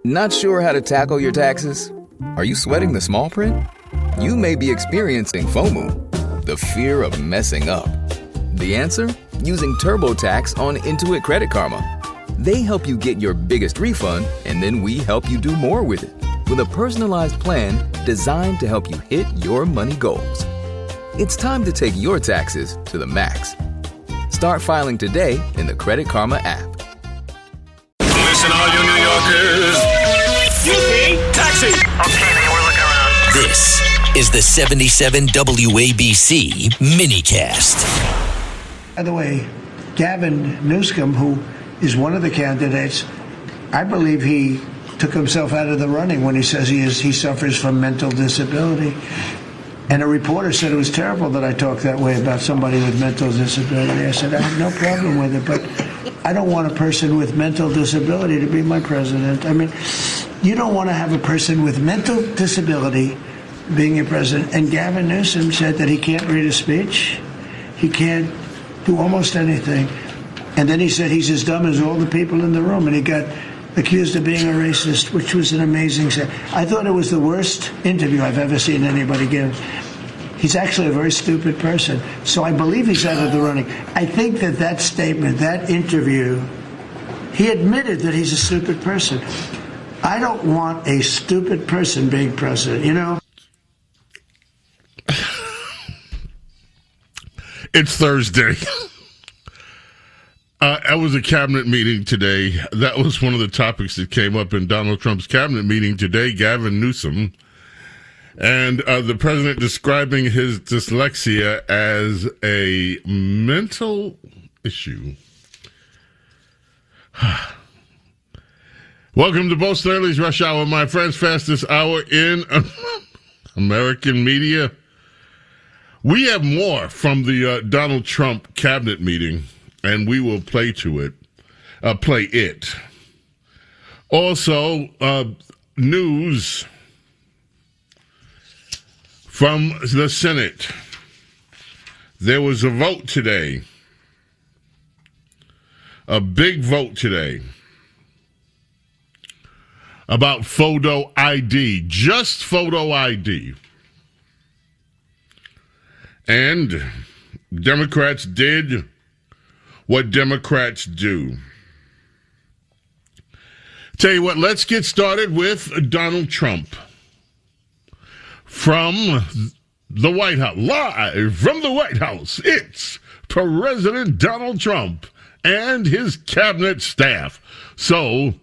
Not sure how to tackle your taxes? Are you sweating the small print? You may be experiencing FOMO, the fear of messing up. The answer? Using TurboTax on Intuit Credit Karma. They help you get your biggest refund, and then we help you do more with it, with a personalized plan designed to help you hit your money goals. It's time to take your taxes to the max. Start filing today in the Credit Karma app. Listen, all you New Yorkers. Excuse me, taxi. Okay, man, we're looking around. This is the 77 WABC minicast. By the way, Gavin Newsom, who is one of the candidates, I believe he took himself out of the running when he says he suffers from mental disability. And a reporter said it was terrible that I talked that way about somebody with mental disability. I said, I have no problem with it, but I don't want a person with mental disability to be my president. I mean, you don't want to have a person with mental disability being your president. And Gavin Newsom said that he can't read a speech. He can't do almost anything. And then he said he's as dumb as all the people in the room. And he got accused of being a racist, which was an amazing set. I thought it was the worst interview I've ever seen anybody give. He's actually a very stupid person. So I believe he's out of the running. I think that statement, that interview, he admitted that he's a stupid person. I don't want a stupid person being president, you know? It's Thursday. That was a cabinet meeting today. That was one of the topics that came up in Donald Trump's cabinet meeting today, Gavin Newsom. And the president describing his dyslexia as a mental issue. Welcome to Bo Snerdley's Rush Hour, my friends. Fastest hour in American media. We have more from the Donald Trump cabinet meeting, and we will play it. Also, news from the Senate. There was a vote today. A big vote today about photo ID, just photo ID. And Democrats did what Democrats do. Tell you what, let's get started with Donald Trump. From the White House, live from the White House, it's President Donald Trump and his cabinet staff. So,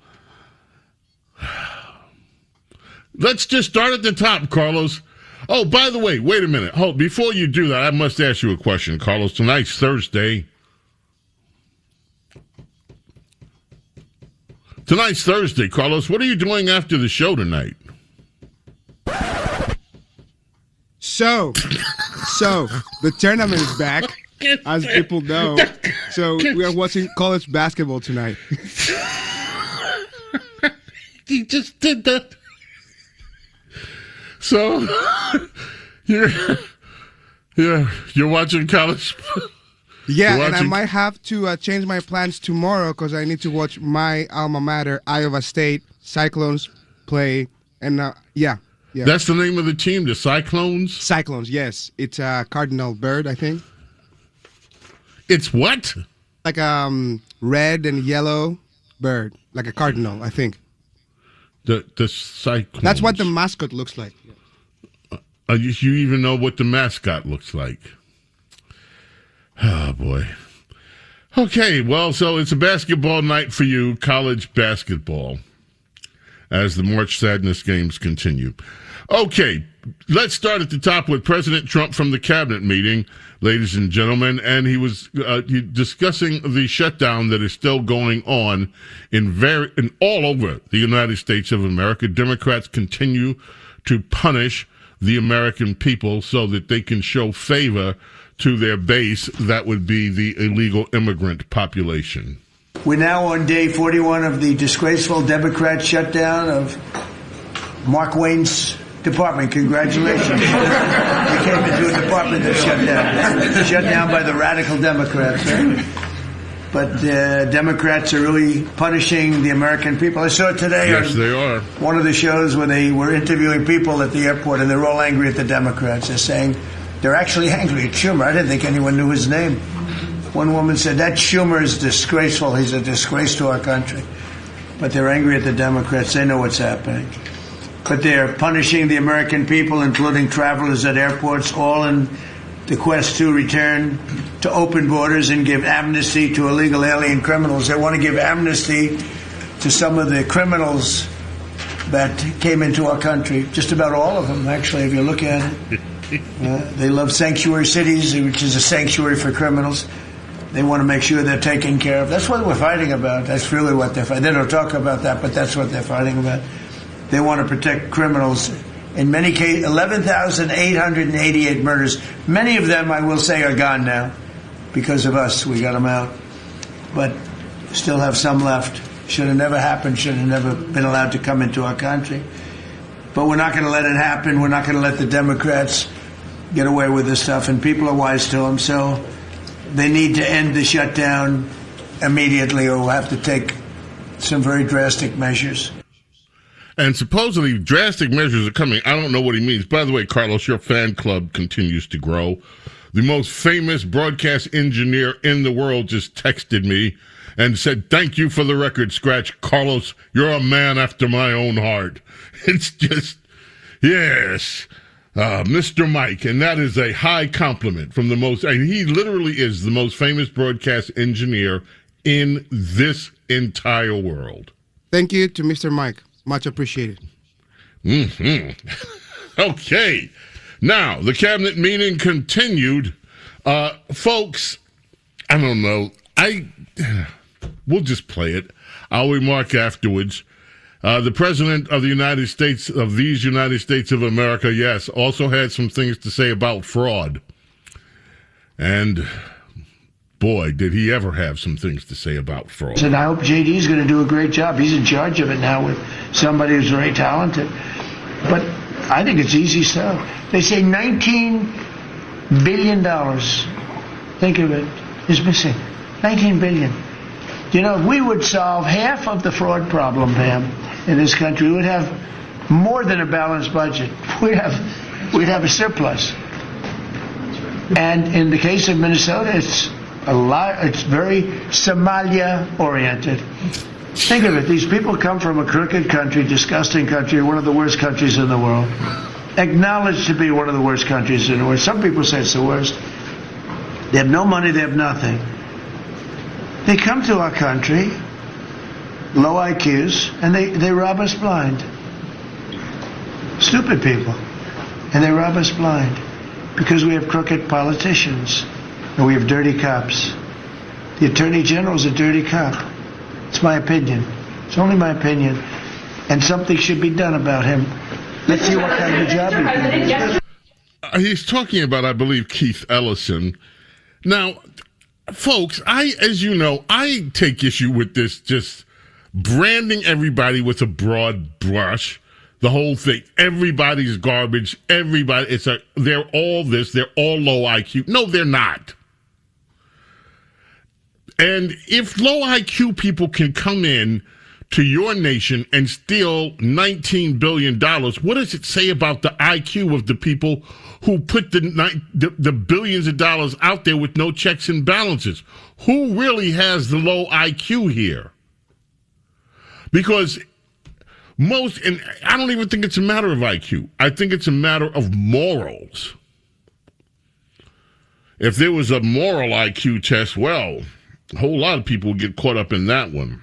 let's just start at the top, Carlos. Oh, by the way, wait a minute. Hold, before you do that, I must ask you a question, Carlos. Tonight's Thursday. Tonight's Thursday, Carlos. What are you doing after the show tonight? So, the tournament is back, as people know. So, we are watching college basketball tonight. He just did that. So, you're watching college. Yeah, and I might have to change my plans tomorrow because I need to watch my alma mater, Iowa State Cyclones, play. And yeah. That's the name of the team, the Cyclones? Cyclones, yes. It's a cardinal bird, I think. It's what? Like a red and yellow bird, like a cardinal, I think. The Cyclones. That's what the mascot looks like. You even know what the mascot looks like. Oh, boy. Okay, well, so it's a basketball night for you, college basketball, as the March Sadness games continue. Okay, let's start at the top with President Trump from the cabinet meeting, ladies and gentlemen, and he was discussing the shutdown that is still going on in all over the United States of America. Democrats continue to punish the American people so that they can show favor to their base. That would be the illegal immigrant population. We're now on day 41 of the disgraceful Democrat shutdown of Mark Wayne's department. Congratulations. We came into a department that's shut down by the radical Democrats. But Democrats are really punishing the American people. I saw it today. Yes, they are. One of the shows where they were interviewing people at the airport, and they're all angry at the Democrats. They're saying they're actually angry at Schumer. I didn't think anyone knew his name. One woman said, that Schumer is disgraceful. He's a disgrace to our country. But they're angry at the Democrats. They know what's happening. But they're punishing the American people, including travelers at airports, all in the quest to return to open borders and give amnesty to illegal alien criminals. They want to give amnesty to some of the criminals that came into our country, just about all of them, actually, if you look at it. They love sanctuary cities, which is a sanctuary for criminals. They want to make sure they're taken care of. That's what we're fighting about. That's really what they're fighting. They don't talk about that, but that's what they're fighting about. They want to protect criminals. In many cases, 11,888 murders. Many of them, I will say, are gone now because of us. We got them out. But still have some left. Should have never happened. Should have never been allowed to come into our country. But we're not going to let it happen. We're not going to let the Democrats get away with this stuff. And people are wise to them. So they need to end the shutdown immediately, or we'll have to take some very drastic measures. And supposedly drastic measures are coming. I don't know what he means. By the way, Carlos, your fan club continues to grow. The most famous broadcast engineer in the world just texted me and said, thank you for the record scratch. Carlos, you're a man after my own heart. It's just, yes, Mr. Mike. And that is a high compliment from the most, and he literally is the most famous broadcast engineer in this entire world. Thank you to Mr. Mike. Much appreciated. Okay. Now, the cabinet meeting continued. Folks, I don't know. We'll just play it. I'll remark afterwards. The President of the United States, of these United States of America, yes, also had some things to say about fraud. And boy, did he ever have some things to say about fraud. And I hope JD's going to do a great job. He's in charge of it now with somebody who's very talented. But I think it's easy stuff. They say $19 billion, think of it, is missing. $19 billion. You know, if we would solve half of the fraud problem, Pam, in this country, we would have more than a balanced budget. We'd have a surplus. And in the case of Minnesota, it's very Somalia-oriented. Think of it. These people come from a crooked country, disgusting country, one of the worst countries in the world. Acknowledged to be one of the worst countries in the world. Some people say it's the worst. They have no money. They have nothing. They come to our country, low IQs, and they rob us blind. Stupid people. And they rob us blind because we have crooked politicians. And we have dirty cops. The Attorney General's a dirty cop. It's my opinion. It's only my opinion. And something should be done about him. Let's see what kind of job he can do. He's talking about, I believe, Keith Ellison. Now, folks, as you know, I take issue with this just branding everybody with a broad brush. The whole thing. Everybody's garbage. Everybody. They're all this. They're all low IQ. No, they're not. And if low IQ people can come in to your nation and steal $19 billion, what does it say about the IQ of the people who put the billions of dollars out there with no checks and balances? Who really has the low IQ here? Because and I don't even think it's a matter of IQ. I think it's a matter of morals. If there was a moral IQ test, well, a whole lot of people would get caught up in that one.